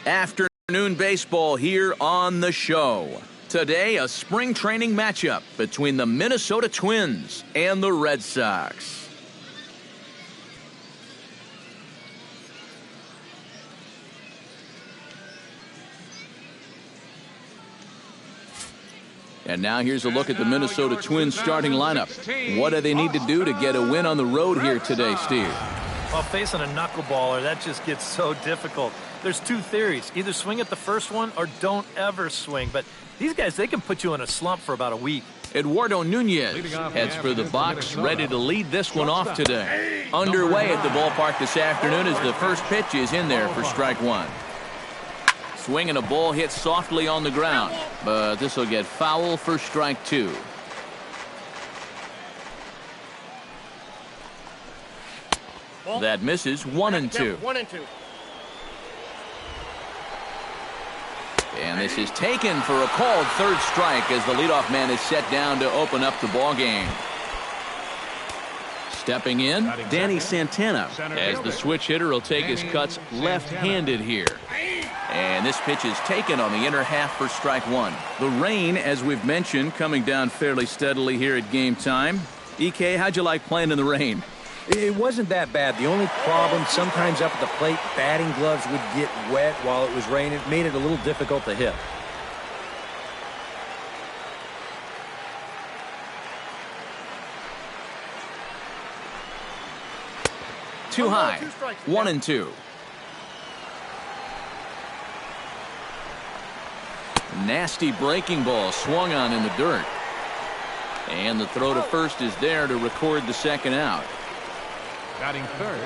Afternoon baseball here on the show. Today, a spring training matchup between the Minnesota Twins and the Red Sox. And now here's a look at the Minnesota Twins starting lineup. What do they need to do to get a win on the road here today, Steve? Well, facing a knuckleballer, that just gets so difficult. There's two theories. Either swing at the first one or don't ever swing. But these guys, they can put you in a slump for about a week. Eduardo Nunez heads for the box, ready to lead this one off today. Underway at the ballpark this afternoon as the first pitch is in there for strike one. Swinging a ball hit softly on the ground, but this will get foul for strike two. That misses. 1-2. And this is taken for a called third strike as the leadoff man is set down to open up the ball game. Stepping in, Danny Santana, as the switch hitter will take his cuts left-handed here. And this pitch is taken on the inner half for strike one. The rain, as we've mentioned, coming down fairly steadily here at game time. EK, how'd you like playing in the rain? It wasn't that bad. The only problem, sometimes up at the plate, batting gloves would get wet while it was raining. It made it a little difficult to hit. Too high. 1-2. Nasty breaking ball swung on in the dirt. And the throw to first is there to record the second out. Batting third.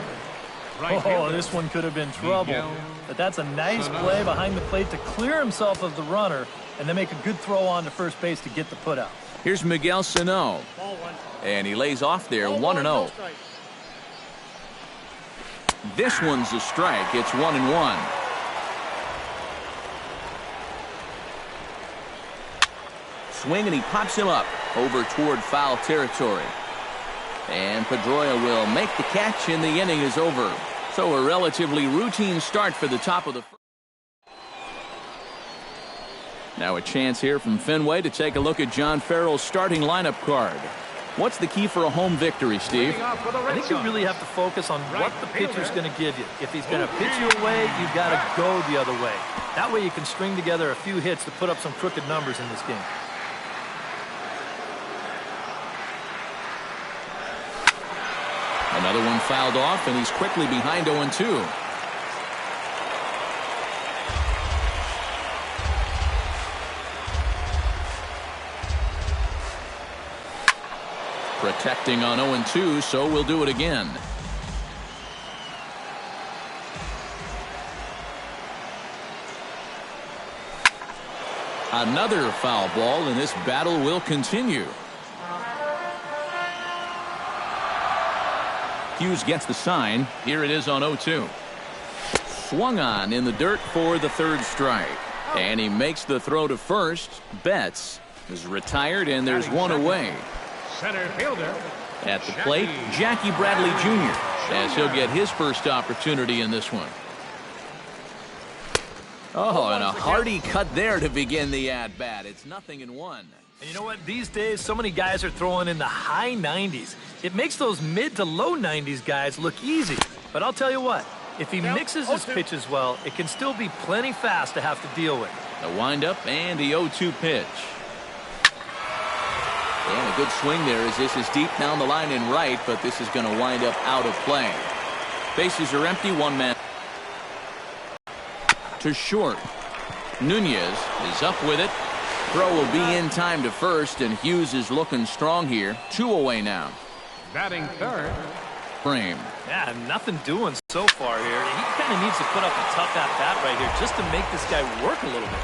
Oh, this one could have been trouble. But that's a nice play behind the plate to clear himself of the runner and then make a good throw on to first base to get the put out. Here's Miguel Sano. And he lays off there. 1-0. This one's a strike. It's 1-1. Swing and he pops him up over toward foul territory. And Pedroia will make the catch and the inning is over. So a relatively routine start for the top of the first. Now a chance here from Fenway to take a look at John Farrell's starting lineup card. What's the key for a home victory, Steve? I think you really have to focus on what the pitcher's going to give you. If he's going to pitch you away, you've got to go the other way. That way you can string together a few hits to put up some crooked numbers in this game. Another one fouled off, and he's quickly behind 0-2. Protecting on 0-2, so we'll do it again. Another foul ball, and this battle will continue. Hughes gets the sign. Here it is on 0-2. Swung on in the dirt for the third strike. And he makes the throw to first. Betts is retired, and there's one away. Center fielder. At the plate, Jackie Bradley Jr. as he'll get his first opportunity in this one. Oh, and a hearty cut there to begin the at-bat. It's 0-1. And you know what? These days, so many guys are throwing in the high 90s. It makes those mid to low 90s guys look easy. But I'll tell you what, if he mixes his pitches well, it can still be plenty fast to have to deal with. The windup and the 0-2 pitch. And a good swing there as this is deep down the line in right, but this is going to wind up out of play. Bases are empty, one man to short. Nunez is up with it. Throw will be in time to first, and Hughes is looking strong here. 2 away now. Batting third. Frame. Yeah, nothing doing so far here. He kind of needs to put up a tough at-bat right here just to make this guy work a little bit.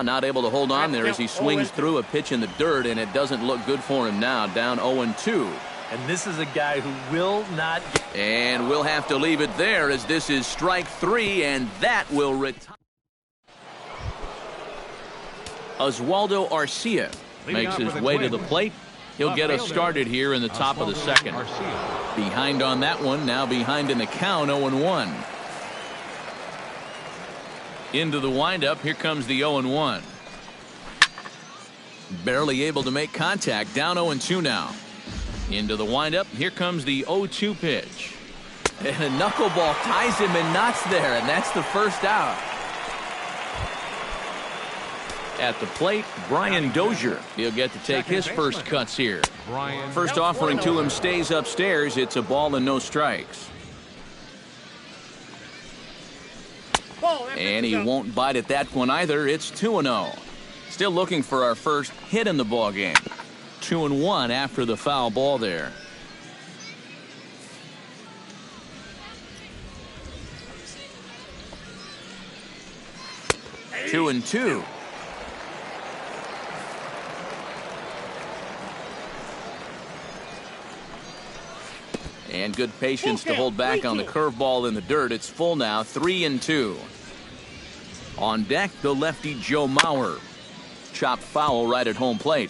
Not able to hold on there as he swings through a pitch in the dirt, and it doesn't look good for him now. Down 0-2. And this is a guy who will not get... And we'll have to leave it there as this is strike 3, and that will retire. Oswaldo Arcia makes his way to the plate. He'll get us started here in the top of the second. Behind on that one, now behind in the count, 0-1. Into the windup, here comes the 0-1. Barely able to make contact, down 0-2 now. Into the windup, here comes the 0-2 pitch. And a knuckleball ties him in knots there, and that's the first out. At the plate, Brian Dozier. He'll get to take his first cuts here. First offering to him stays upstairs. It's a ball and no strikes. And he won't bite at that one either. It's 2-0. Still looking for our first hit in the ball game. 2-1 after the foul ball there. Hey. 2-2. And good patience to hold back on the curveball in the dirt. It's full now, 3-2. On deck, the lefty Joe Mauer. Chopped foul right at home plate.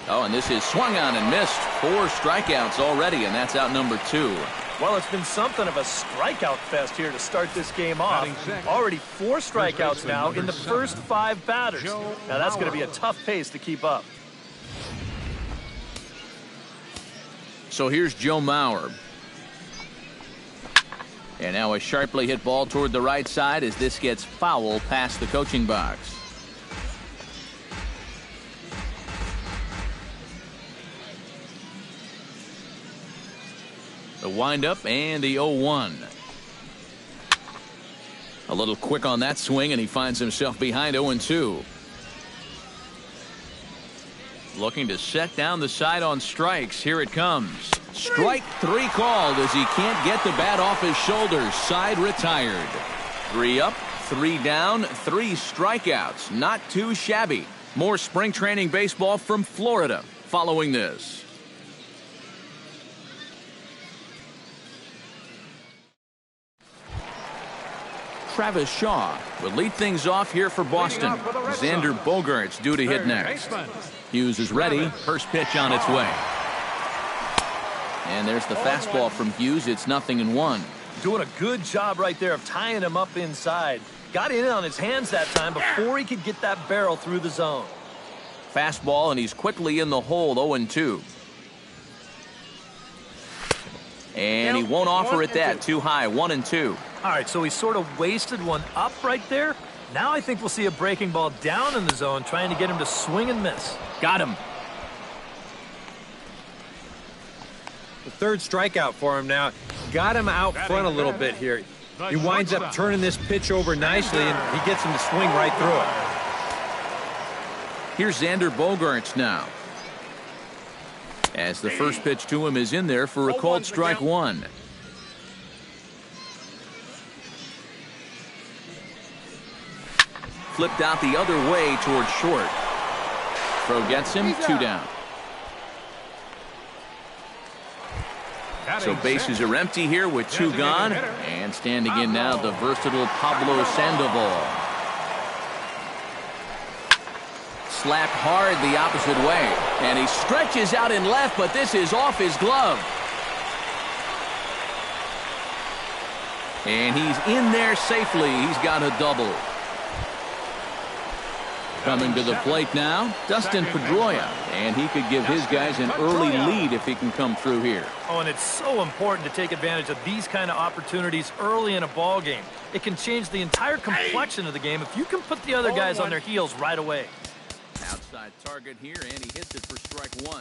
Oh, and this is swung on and missed. 4 strikeouts already, and that's out number 2. Well, it's been something of a strikeout fest here to start this game off. Already 4 strikeouts now in the first 5 batters. Now that's going to be a tough pace to keep up. So here's Joe Mauer. And now a sharply hit ball toward the right side as this gets foul past the coaching box. The windup and the 0-1. A little quick on that swing, and he finds himself behind 0-2. Looking to set down the side on strikes. Here it comes. Strike 3 called as he can't get the bat off his shoulders. Side retired. 3 up, 3 down, 3 strikeouts. Not too shabby. More spring training baseball from Florida following this. Travis Shaw will lead things off here for Boston. Xander Bogaerts due to hit next. Hughes is ready. First pitch on its way. And there's the fastball from Hughes. It's 0-1. Doing a good job right there of tying him up inside. Got in on his hands that time before he could get that barrel through the zone. Fastball, and he's quickly in the hole, 0-2. And he won't offer it that. Too high, 1-2. All right, so he sort of wasted one up right there. Now I think we'll see a breaking ball down in the zone, trying to get him to swing and miss. Got him. The 3rd strikeout for him now. Got him out front a little bit here. He winds up turning this pitch over nicely, and he gets him to swing right through it. Here's Xander Bogaerts now. As the first pitch to him is in there for a called strike 1. Flipped out the other way towards short. Throw gets him, 2 down. So bases are empty here with 2 gone. And standing in now, the versatile Pablo Sandoval. Slapped hard the opposite way. And he stretches out in left, but this is off his glove. And he's in there safely. He's got a double. Coming to the plate now, Dustin Pedroia, and he could give his guys an early lead if he can come through here. Oh, and it's so important to take advantage of these kind of opportunities early in a ball game. It can change the entire complexion of the game if you can put the other guys on their heels right away. Outside target here, and he hits it for strike 1.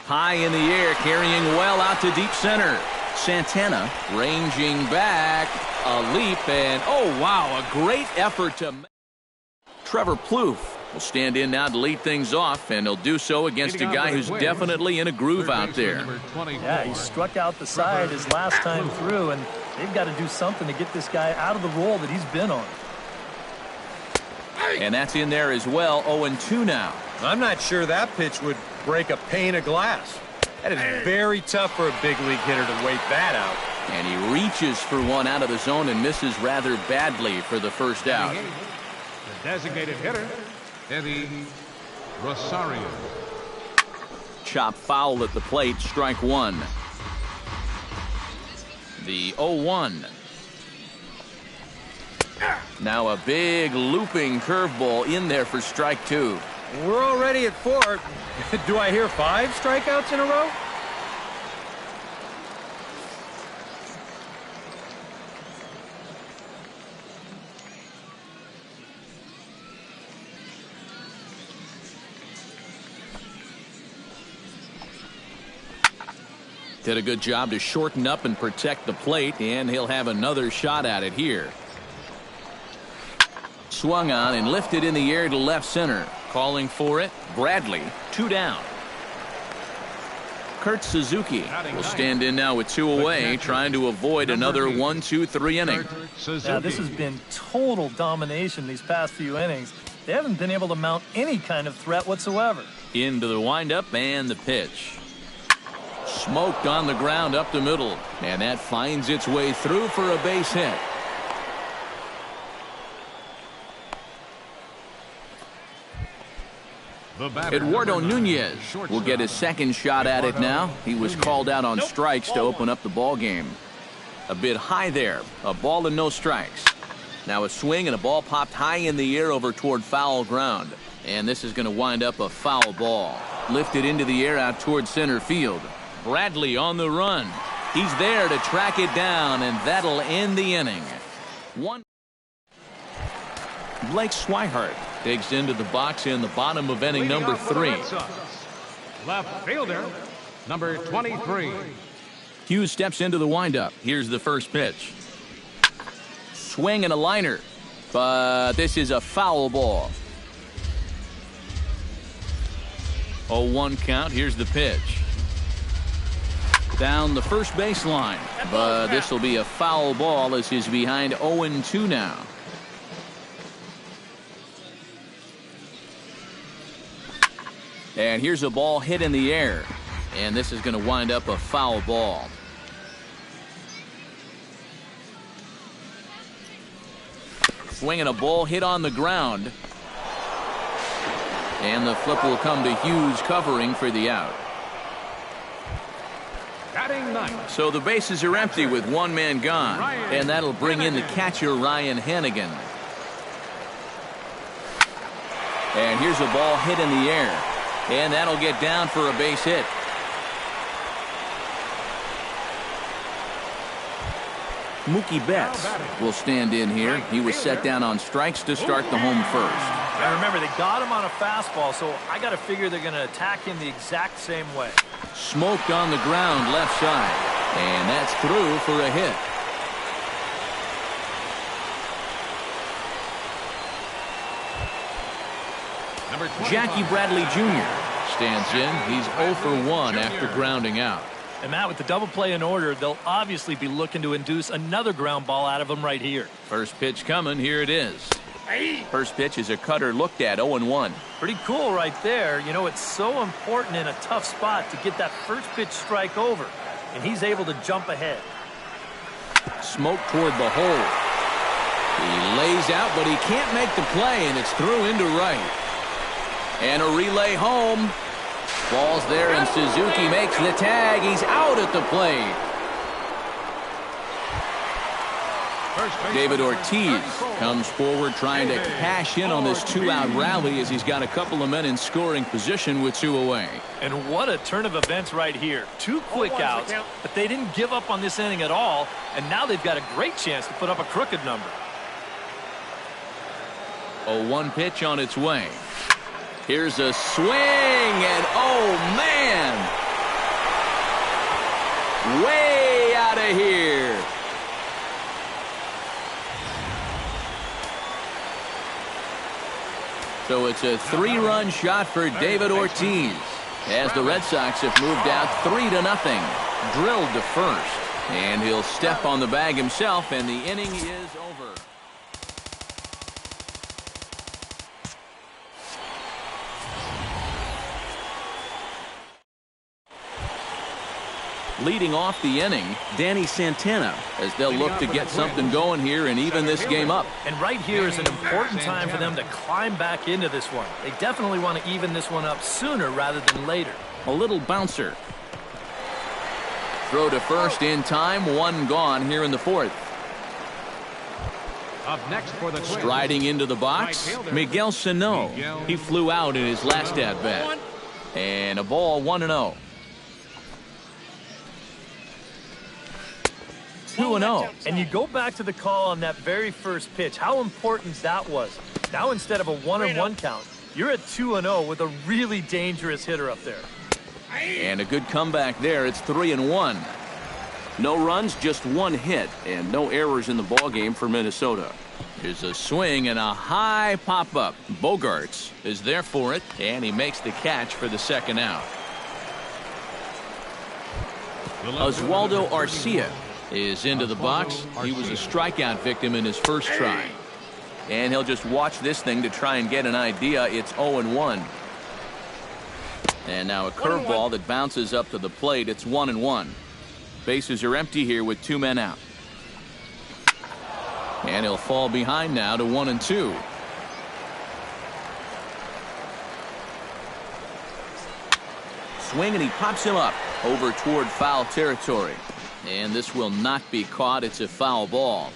High in the air, carrying well out to deep center. Santana ranging back, a leap, and oh wow, a great effort to... Trevor Plouffe will stand in now to lead things off, and he'll do so against a guy who's definitely in a groove out there. Yeah, he struck out the side his last time through, and they've got to do something to get this guy out of the role that he's been on. And that's in there as well, 0-2 now. I'm not sure that pitch would break a pane of glass. That is very tough for a big league hitter to wait that out. And he reaches for one out of the zone and misses rather badly for the first out. The designated hitter, Eddie Rosario. Chop foul at the plate, strike one. The 0-1. Now a big looping curveball in there for strike two. We're already at 4. Do I hear 5 strikeouts in a row? Did a good job to shorten up and protect the plate, and he'll have another shot at it here. Swung on and lifted in the air to left center. Calling for it, Bradley, 2 down. Kurt Suzuki will stand in now with 2 away, trying to avoid another 1-2-3 inning. Yeah, this has been total domination these past few innings. They haven't been able to mount any kind of threat whatsoever. Into the windup and the pitch. Smoked on the ground up the middle, and that finds its way through for a base hit. Eduardo Nunez will get his second shot at it now. He was called out on strikes to open up the ball game. A bit high there, a ball and no strikes. Now a swing and a ball popped high in the air over toward foul ground, and this is going to wind up a foul ball. Lifted into the air out toward center field. Bradley on the run. He's there to track it down, and that'll end the inning. Blake Swihart digs into the box in the bottom of inning number 3. Left fielder, number 23. Hughes steps into the windup. Here's the first pitch. Swing and a liner, but this is a foul ball. 0-1 count. Here's the pitch. Down the first baseline, but this will be a foul ball as he's behind 0-2 now. And here's a ball hit in the air, and this is going to wind up a foul ball. Swinging a ball hit on the ground, and the flip will come to Hughes covering for the out. So the bases are empty with one man gone, and that'll bring in the catcher Ryan Hannigan. And here's a ball hit in the air, and that'll get down for a base hit. Mookie Betts will stand in here. He was set down on strikes to start the home first. And remember, they got him on a fastball, so I got to figure they're going to attack him the exact same way. Smoked on the ground left side, and that's through for a hit. Jackie Bradley Jr. stands in. He's 0 for 1 after grounding out. And Matt, with the double play in order, they'll obviously be looking to induce another ground ball out of him right here. First pitch coming. Here it is. First pitch is a cutter looked at, 0-1. Pretty cool right there. You know, it's so important in a tough spot to get that first pitch strike over, and he's able to jump ahead. Smoke toward the hole. He lays out, but he can't make the play, and it's through into right. And a relay home. Ball's there, and Suzuki makes the tag. He's out at the plate. David Ortiz comes forward trying to cash in on this 2-out rally as he's got a couple of men in scoring position with 2 away. And what a turn of events right here. 2 quick outs, but they didn't give up on this inning at all, and now they've got a great chance to put up a crooked number. 0-1 pitch on its way. Here's a swing, and oh man, way out of here. So it's a 3-run shot for David Ortiz as the Red Sox have moved out 3-0. Drilled to first, and he'll step on the bag himself, and the inning is over. Leading off the inning, Danny Santana, as they'll look to get something going here and even this game up. And right here is an important time for them to climb back into this one. They definitely want to even this one up sooner rather than later. A little bouncer. Throw to first in time, one gone here in the fourth. Up next for the Twins. Striding into the box, Miguel Sano. He flew out in his last at-bat. And a ball, 1-0. 2-0. And you go back to the call on that very first pitch, how important that was. Now instead of a 1-1 count, you're at 2-0 with a really dangerous hitter up there. And a good comeback there. It's 3-1. No runs, just one hit, and no errors in the ballgame for Minnesota. Here's a swing and a high pop-up. Bogarts is there for it, and he makes the catch for the second out. Oswaldo Arcia is into the box. He was a strikeout victim in his first try. And he'll just watch this thing to try and get an idea. It's 0-1. And now a curveball that bounces up to the plate. It's 1-1. Bases are empty here with two men out. And he'll fall behind now to 1-2. Swing, and he pops him up over toward foul territory. And this will not be caught. It's a foul ball.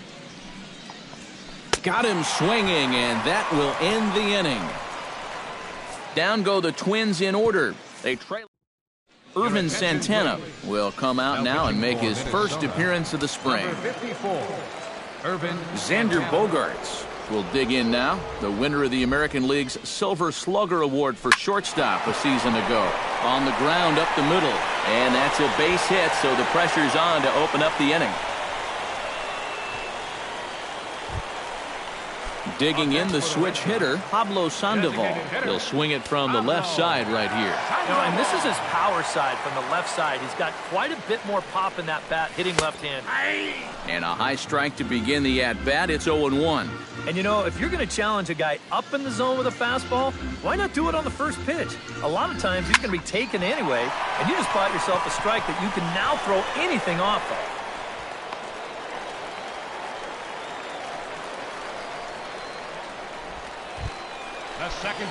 Got him swinging, and that will end the inning. Down go the Twins in order. They trail. Irvin Santana will come out now and make his first appearance of the spring. Xander Bogaerts will dig in now, the winner of the American League's Silver Slugger Award for shortstop a season ago. On the ground up the middle, and that's a base hit, so the pressure's on to open up the inning. Digging in the switch hitter, Pablo Sandoval. He'll swing it from the left side right here. And this is his power side from the left side. He's got quite a bit more pop in that bat, hitting left-handed. And a high strike to begin the at-bat. It's 0-1. And if you're going to challenge a guy up in the zone with a fastball, why not do it on the first pitch? A lot of times he's going to be taken anyway, and you just bought yourself a strike that you can now throw anything off of.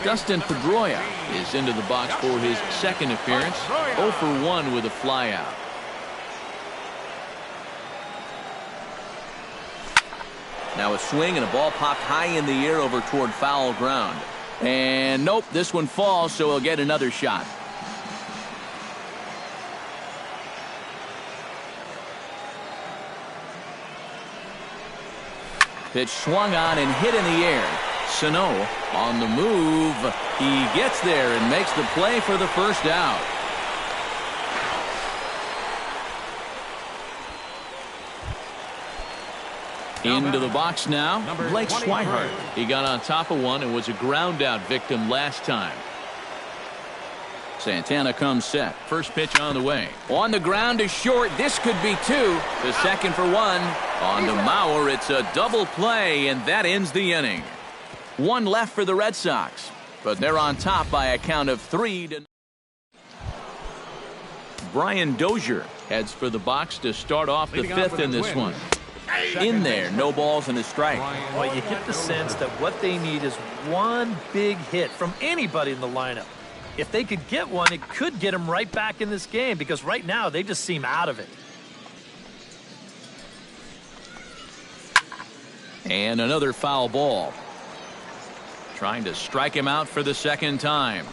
Dustin Pedroia is into the box for his second appearance. 0 for 1 with a flyout. Now a swing and a ball popped high in the air over toward foul ground. And nope, this one falls, so he'll get another shot. Pitch swung on and hit in the air. Sano on the move. He gets there and makes the play for the first out. Into the box now, Blake Swihart. He got on top of one and was a ground out victim last time. Santana comes set. First pitch on the way. On the ground is short. This could be two. The second for one. On to Mauer. It's a double play, and that ends the inning. One left for the Red Sox, but they're on top by a count of 3-0. Brian Dozier heads for the box to start off the fifth in this one. In there, no balls and a strike. Well, you get the sense that what they need is one big hit from anybody in the lineup. If they could get one, it could get them right back in this game, because right now they just seem out of it. And another foul ball. Trying to strike him out for the second time.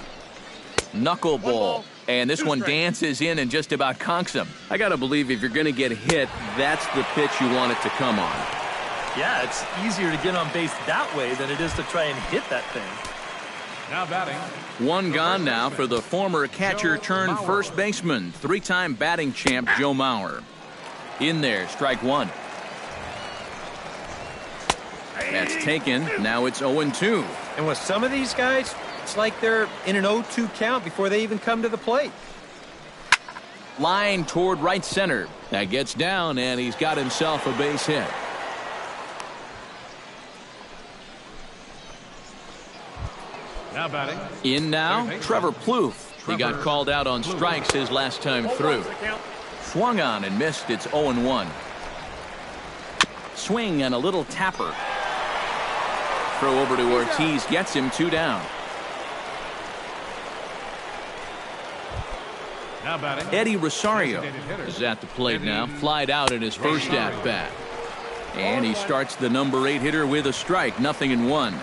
Knuckleball. And this one dances in and just about conks him. I got to believe if you're going to get hit, that's the pitch you want it to come on. Yeah, it's easier to get on base that way than it is to try and hit that thing. Now batting. One gone now for the former catcher turned first baseman, three-time batting champ Joe Mauer. In there, strike one. That's taken. Now it's 0-2. And with some of these guys, it's like they're in an 0-2 count before they even come to the plate. Line toward right center. That gets down, and he's got himself a base hit. Now batting. In now, Trevor Plouffe. He got called out on strikes his last time through. Swung on and missed. It's 0-1. Swing and a little tapper. Throw over to Ortiz gets him 2 down. Now batting. Eddie Rosario is at the plate now. Flied out in his first at bat. And he starts the number 8 hitter with a strike. 0-1.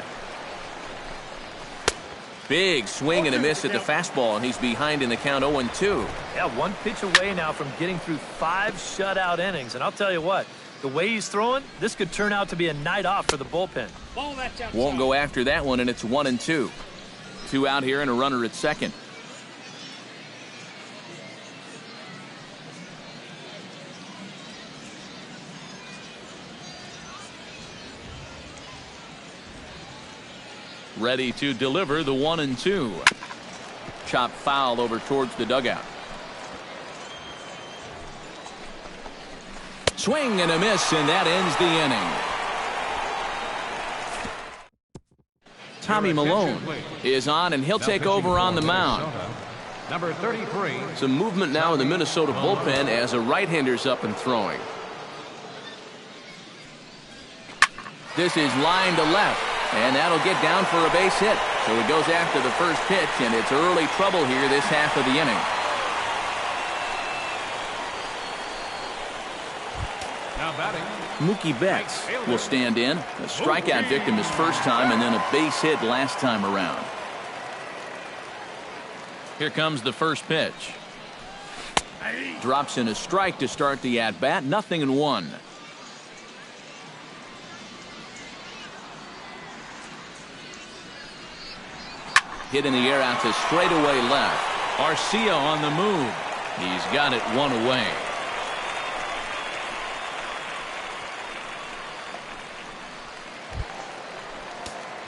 Big swing and a miss at the fastball, and he's behind in the count 0-2. Yeah, 1 pitch away now from getting through 5 shutout innings. And I'll tell you what, the way he's throwing, this could turn out to be a night off for the bullpen. Won't go after that one, and it's 1-2. 2 out here and a runner at second. Ready to deliver the 1-2. Chop foul over towards the dugout. Swing and a miss, and that ends the inning. Tommy Malone is on, and he'll take over on the mound. Number 33. Some movement now in the Minnesota bullpen as a right-hander's up and throwing. This is line to left. And that'll get down for a base hit. So he goes after the first pitch, and it's early trouble here this half of the inning. Now batting. Mookie Betts will stand in. A strikeout victim his first time, and then a base hit last time around. Here comes the first pitch. Drops in a strike to start the at-bat. 0-1. Hit in the air out to straightaway left. Arcia on the move. He's got it 1 away.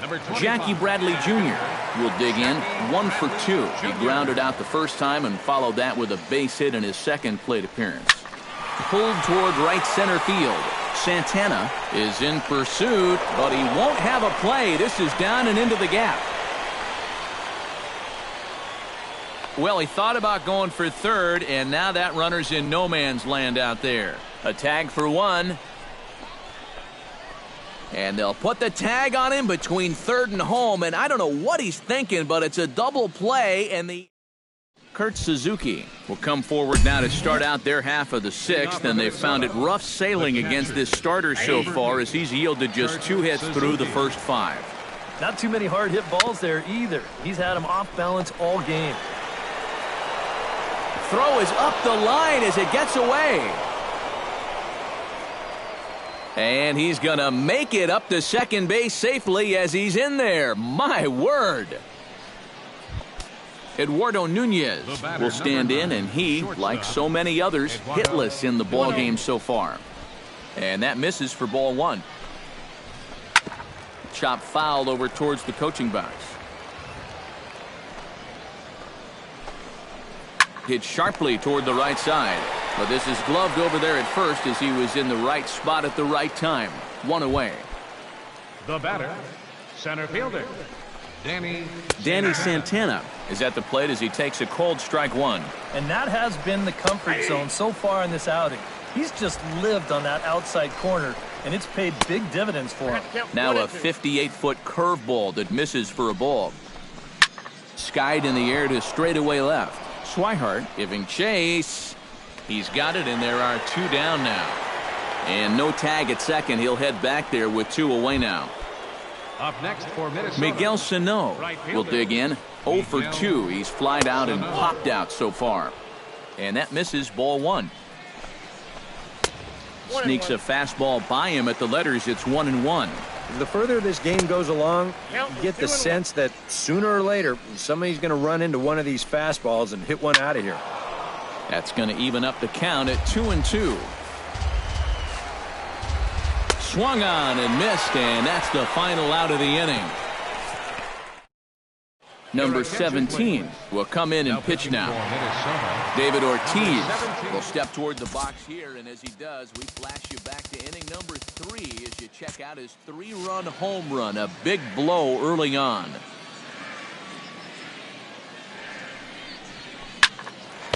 Number 25. Jackie Bradley Jr. will dig in. 1 for 2. He grounded out the first time and followed that with a base hit in his second plate appearance. Pulled toward right center field. Santana is in pursuit, but he won't have a play. This is down and into the gap. Well, he thought about going for third, and now that runner's in no man's land out there. A tag for 1. And they'll put the tag on him between third and home, and I don't know what he's thinking, but it's a double play, and the Kurt Suzuki will come forward now to start out their half of the 6th, and they've found it rough sailing against this starter so far as he's yielded just 2 hits through the first 5. Not too many hard hit balls there either. He's had them off balance all game. Throw is up the line as it gets away. And he's going to make it up to second base safely as he's in there. My word. Eduardo Nunez will stand in, and he, like so many others, hitless in the ballgame so far. And that misses for ball 1. Chop foul over towards the coaching box. Hit sharply toward the right side, but this is gloved over there at first as he was in the right spot at the right time. 1 away. The batter, center fielder, Danny Santana is at the plate as he takes a cold strike 1. And that has been the comfort zone so far in this outing. He's just lived on that outside corner, and it's paid big dividends for him. Now a 58-foot curveball that misses for a ball. Skied in the air to straightaway left. Swihart giving chase. He's got it, and there are 2 down now. And no tag at second. He'll head back there with 2 away now. Up next for Minnesota, Miguel Sano will dig in. 0 for 2. He's flied out and popped out so far. And that misses ball 1. Sneaks a fastball by him at the letters. It's 1-1. The further this game goes along, you get the sense that sooner or later somebody's going to run into one of these fastballs and hit one out of here. That's going to even up the count at 2-2. Swung on and missed, and that's the final out of the inning. Number 17 will come in and pitch now. David Ortiz will step toward the box here, and as he does, we flash you back to inning number 3 as you check out his 3-run home run, a big blow early on.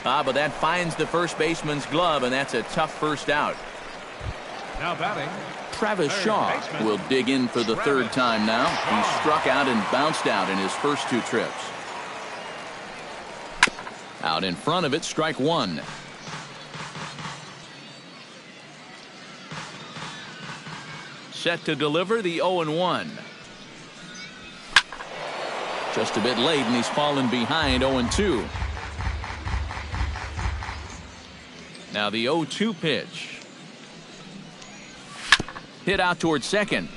But that finds the first baseman's glove, and that's a tough first out. Now batting, Travis Shaw will dig in for the third time now. He struck out and bounced out in his first 2 trips. Out in front of it, strike 1. Set to deliver the 0-1. Just a bit late, and he's fallen behind 0-2. Now the 0-2 pitch. Hit out towards second.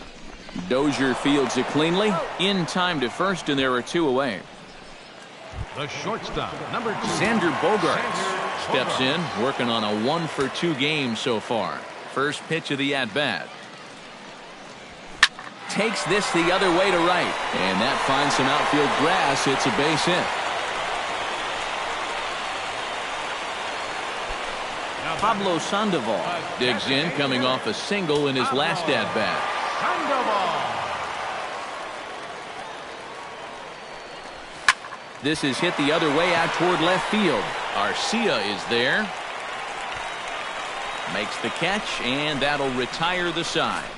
Dozier fields it cleanly. In time to first, and there are 2 away. the shortstop, number 2. Xander Bogaerts steps in, working on a 1-for-2 game so far. First pitch of the at-bat. Takes this the other way to right, and that finds some outfield grass. It's a base hit. Pablo Sandoval digs in, coming off a single in his last at-bat. This is hit the other way out toward left field. Arcia is there. Makes the catch, and that'll retire the side.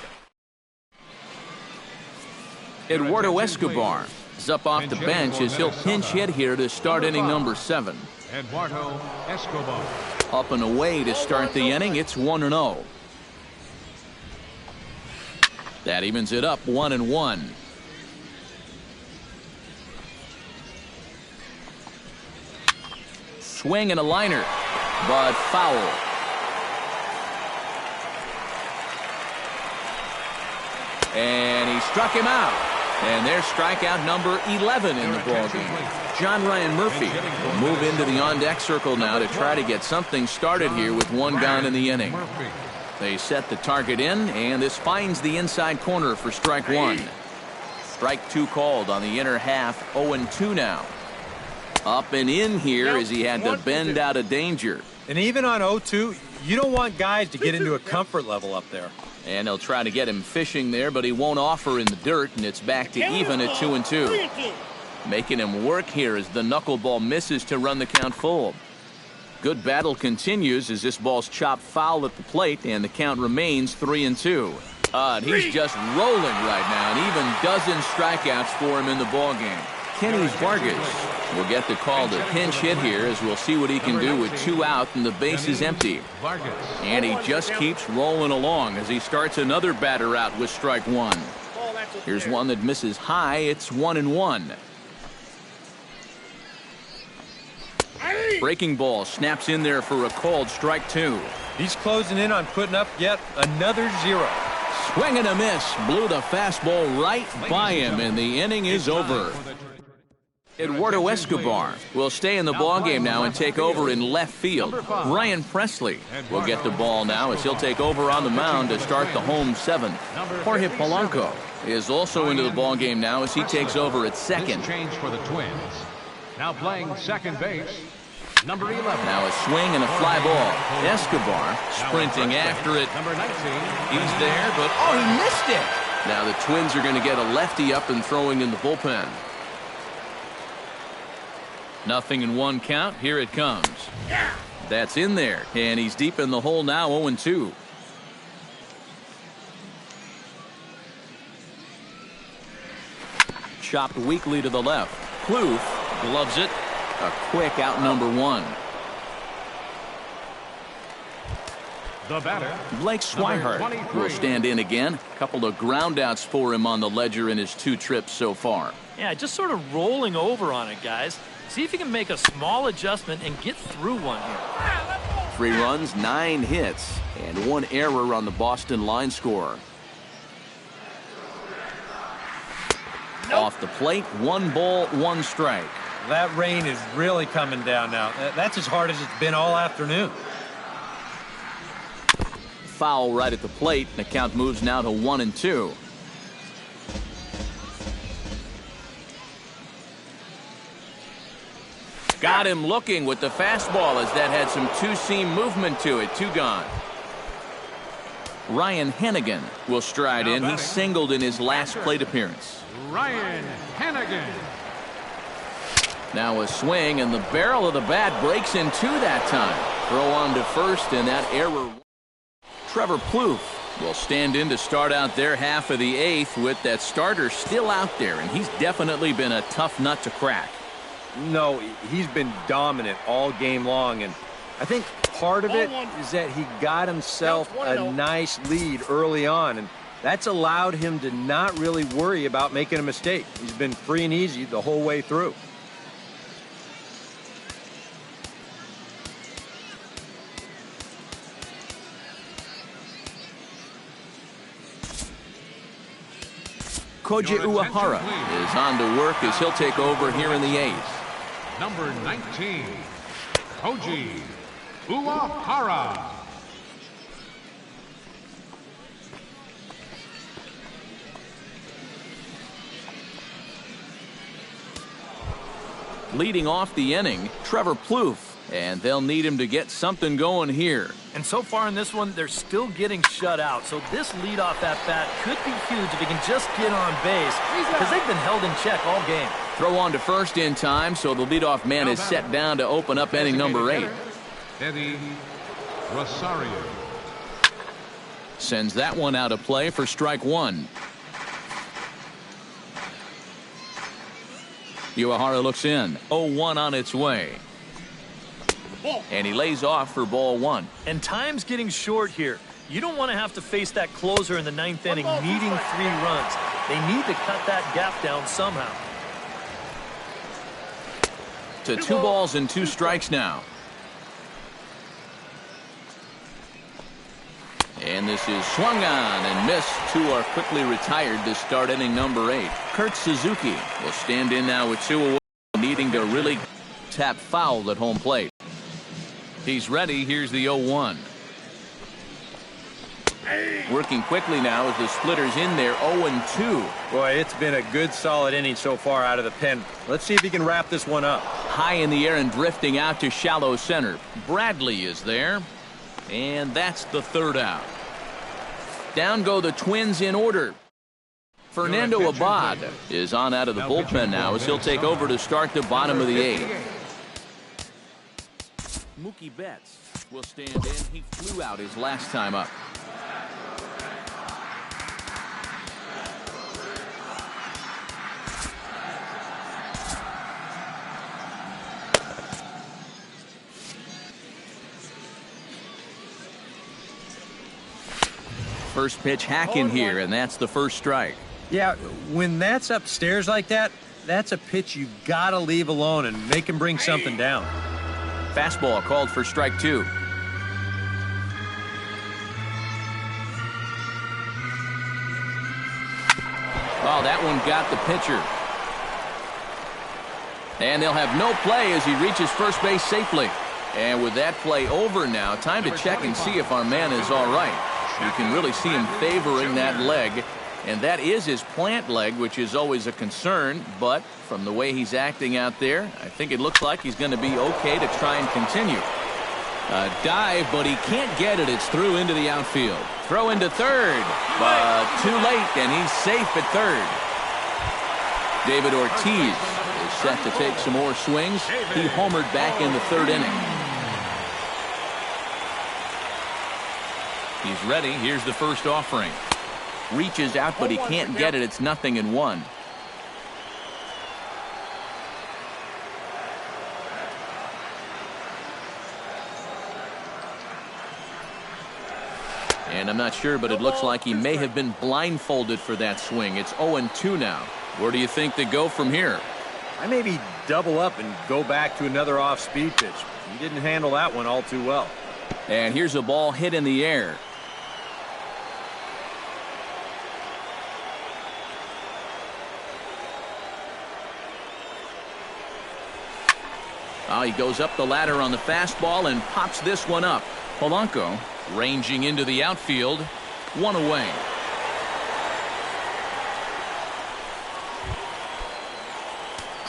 Eduardo Escobar is up off the bench as he'll pinch hit here to start inning number 7. Eduardo Escobar. Up and away to start the inning. It's 1-0. That evens it up 1-1. Swing and a liner, but foul. And he struck him out. And there's strikeout number 11 in the ballgame. John Ryan Murphy will move into the on-deck circle now to try to get something started here with 1 gone in the inning. They set the target in, and this finds the inside corner for strike 1. Strike 2 called on the inner half. 0-2 now. Up and in here as he had to bend out of danger. And even on 0-2, you don't want guys to get into a comfort level up there. And they'll try to get him fishing there, but he won't offer in the dirt, and it's back to even at 2-2. Making him work here as the knuckleball misses to run the count full. Good battle continues as this ball's chopped foul at the plate, and the count remains 3-2. And he's just rolling right now, and even dozen strikeouts for him in the ballgame. Kenny Vargas will get the call to pinch hit here as we'll see what he can do with 2 out and the base is empty. And he just keeps rolling along as he starts another batter out with strike 1. Here's one that misses high. It's 1-1. Breaking ball snaps in there for a called strike 2. He's closing in on putting up yet another 0. Swing and a miss. Blew the fastball right by him, and the inning is over. Eduardo Escobar will stay in the ballgame now and take over in left field. Ryan Presley will get the ball now as he'll take over on the mound to start the home 7th. Jorge Polanco is also into the ballgame now as he takes over at second. Change for the Twins. Now playing second base, number 11. Now a swing and a fly ball. Escobar sprinting after it. Number 19. He's there, but he missed it. Now the Twins are going to get a lefty up and throwing in the bullpen. 0-1 count. Here it comes. That's in there, and he's deep in the hole now. 0-2. Chopped weakly to the left. Kloof gloves it. A quick out number 1. The batter, Blake Swihart will stand in again. A couple of ground outs for him on the ledger in his 2 trips so far. Yeah, just sort of rolling over on it, guys. See if you can make a small adjustment and get through one here. 3 runs, 9 hits, and 1 error on the Boston line scorer. Off the plate, 1 ball, 1 strike. That rain is really coming down now. That's as hard as it's been all afternoon. Foul right at the plate, and the count moves now to 1-2. Got him looking with the fastball as that had some 2-seam movement to it. 2 gone. Ryan Hennigan will stride in. He singled in his last plate appearance. Ryan Hennigan. Now a swing, and the barrel of the bat breaks in two that time. Throw on to first, and that error. Trevor Plouffe will stand in to start out their half of the eighth with that starter still out there, and he's definitely been a tough nut to crack. No, he's been dominant all game long, and I think part of it is that he got himself a nice lead early on, and that's allowed him to not really worry about making a mistake. He's been free and easy the whole way through. Koji Uehara is on to work as he'll take over here in the eighth. Number 19, Koji Uehara. Leading off the inning, Trevor Plouffe, and they'll need him to get something going here. And so far in this one, they're still getting shut out. So this leadoff at-bat could be huge if he can just get on base, because they've been held in check all game. Throw on to first in time, so the leadoff man is set down to open up inning number 8. Eddie Rosario sends that one out of play for strike one. Uehara looks in. 0-1 on its way. And he lays off for ball one. And time's getting short here. You don't want to have to face that closer in the ninth inning needing 3 runs. They need to cut that gap down somehow. To 2 balls and 2 strikes now. And this is swung on and missed. 2 are quickly retired to start inning number 8. Kurt Suzuki will stand in now with 2 away, needing to really tap foul at home plate. He's ready. Here's the 0-1. Working quickly now as the splitter's in there. 0-2. Boy, it's been a good solid inning so far out of the pen. Let's see if he can wrap this one up. High in the air and drifting out to shallow center. Bradley is there. And that's the 3rd out. Down go the Twins in order. Fernando Abad is on out of the bullpen now as he'll take over to start the bottom of the 8th. Mookie Betts will stand in. He flew out his last time up. First pitch hacking here, and that's the first strike. Yeah, when that's upstairs like that, that's a pitch you gotta leave alone and make him bring something down. Fastball called for strike 2. Oh, that one got the pitcher. And they'll have no play as he reaches first base safely. And with that play over now, time to check and see if our man is all right. You can really see him favoring that leg. And that is his plant leg, which is always a concern. But from the way he's acting out there, I think it looks like he's going to be okay to try and continue. A dive, but he can't get it. It's through into the outfield. Throw into third, but too late, and he's safe at third. David Ortiz is set to take some more swings. He homered back in the 3rd inning. He's ready. Here's the first offering. Reaches out, but he can't get it. It's 0-1. And I'm not sure, but it looks like he may have been blindfolded for that swing. It's 0-2 now. Where do you think they go from here? I maybe double up and go back to another off-speed pitch. He didn't handle that one all too well. And here's a ball hit in the air. Oh, he goes up the ladder on the fastball and pops this one up. Polanco ranging into the outfield. 1 away.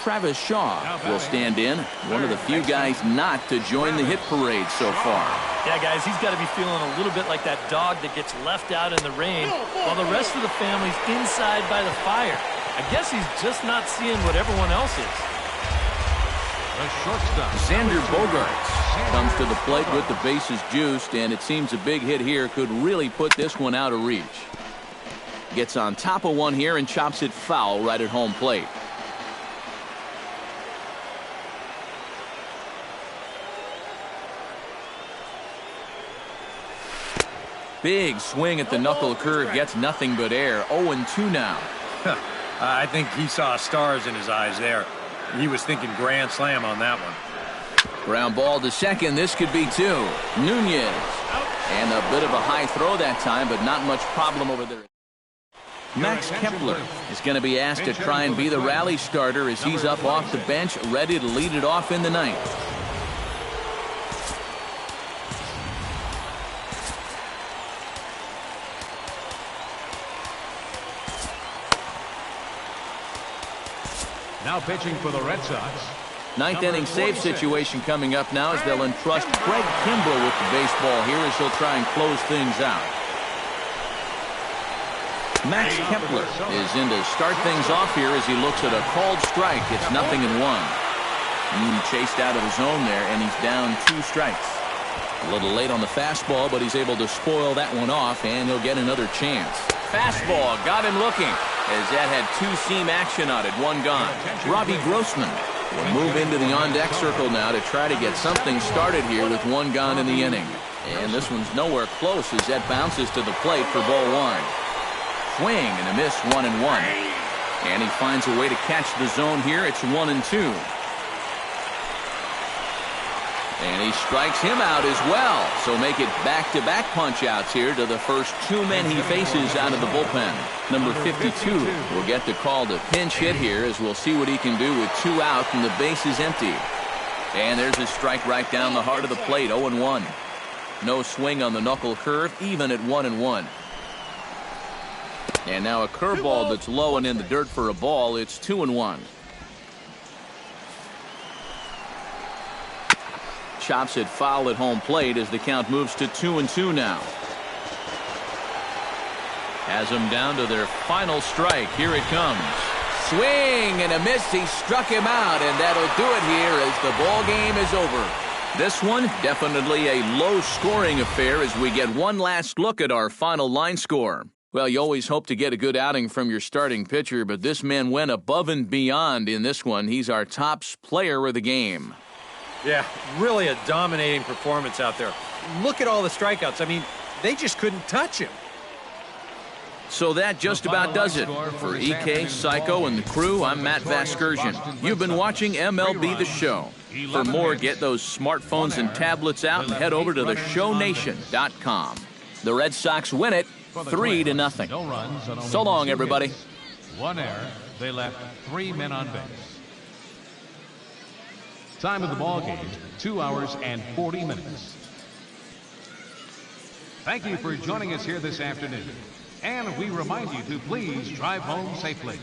Travis Shaw will stand in. One of the few guys not to join the hit parade so far. Yeah, guys, he's got to be feeling a little bit like that dog that gets left out in the rain while the rest of the family's inside by the fire. I guess he's just not seeing what everyone else is. The shortstop. Xander Bogaerts comes to the plate with the bases juiced, and it seems a big hit here could really put this one out of reach. Gets on top of one here and chops it foul right at home plate. Big swing at the knuckle curve, gets nothing but air. 0-2 now. I think he saw stars in his eyes there. He was thinking grand slam on that one. Ground ball to second. This could be two. Nunez. And a bit of a high throw that time, but not much problem over there. Max Kepler is going to be asked to try and be the rally starter as he's up off the bench, ready to lead it off in the ninth. Now pitching for the Red Sox. Ninth inning save situation coming up now as they'll entrust Craig Kimbrell with the baseball here as he'll try and close things out. Max Kepler is in to start things off here as he looks at a called strike. It's 0-1. Chased out of his zone there, and he's down 2 strikes. A little late on the fastball, but he's able to spoil that one off, and he'll get another chance. Fastball got him looking as that had 2-seam action on it. 1 gone. Robbie Grossman will move into the on-deck circle now to try to get something started here with 1 gone in the inning. And this one's nowhere close as that bounces to the plate for ball 1. Swing and a miss, 1-1. And he finds a way to catch the zone here. It's 1-2. And he strikes him out as well. So make it back-to-back punch-outs here to the first 2 men he faces out of the bullpen. Number 52 will get the call to pinch hit here as we'll see what he can do with 2 out and the base is empty. And there's a strike right down the heart of the plate, 0-1. No swing on the knuckle curve, even at 1-1. And now a curveball that's low and in the dirt for a ball. It's 2-1. Chops it foul at home plate as the count moves to 2-2 now. Has them down to their final strike. Here it comes. Swing and a miss. He struck him out, and that'll do it here as the ball game is over. This one definitely a low-scoring affair as we get one last look at our final line score. Well, you always hope to get a good outing from your starting pitcher, but this man went above and beyond in this one. He's our top player of the game. Yeah, really a dominating performance out there. Look at all the strikeouts. I mean, they just couldn't touch him. So that just about does it. For EK, Psycho, and the crew, I'm Matt Vasgersian. You've been watching MLB The Show. For more, get those smartphones and tablets out and head over to theshownation.com. The Red Sox win it 3-0. So long, everybody. 1 error. They left 3 men on base. Time of the ball game, 2 hours and 40 minutes. Thank you for joining us here this afternoon. And we remind you to please drive home safely.